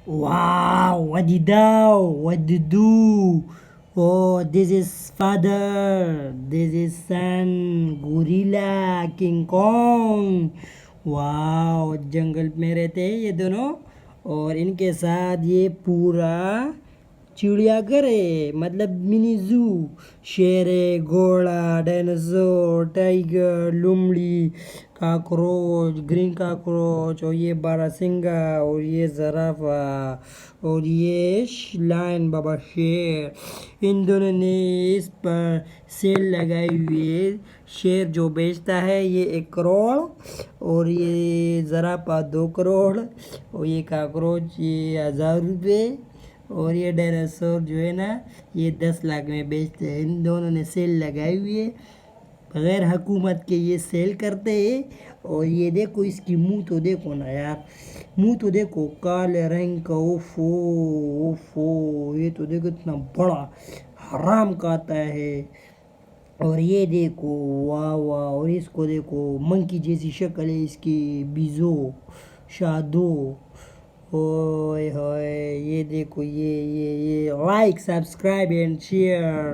Wow, what did thou? What did do? Oh, this is father. This is son. Gorilla, King Kong. واو جنگل میں رہتے ہیں یہ دونوں اور ان کے ساتھ یہ پورا چڑیا گھر ہے مطلب منی زو شیر ہے گھوڑا ڈائناسور ٹائیگر لومڑی کاکروچ گرین کاکروچ اور یہ باراسنگا اور یہ زرافہ اور یہ لائن بابا شیر ان دونوں نے اس پر سیل لگائی ہوئی ہے شیر جو بیچتا ہے یہ 1 کروڑ اور یہ زرافہ 2 کروڑ اور یہ کاکروچ یہ 1000 روپے اور یہ ڈائناسور جو ہے نا یہ 10 لاکھ میں بیچتے ہیں ان دونوں نے سیل لگائی ہوئی ہے بغیر حکومت کے یہ سیل کرتے ہیں اور یہ دیکھو اس کی منہ تو دیکھو نا یار منہ تو دیکھو کالے رنگ کا اوفو اوفو یہ تو دیکھو اتنا بڑا حرام کھاتا ہے اور یہ دیکھو واہ واہ اور اس کو دیکھو منکی جیسی شکل ہے اس کی بیزو شادو اوئے ہوئے یہ دیکھو یہ لائک سبسکرائب اینڈ شیئر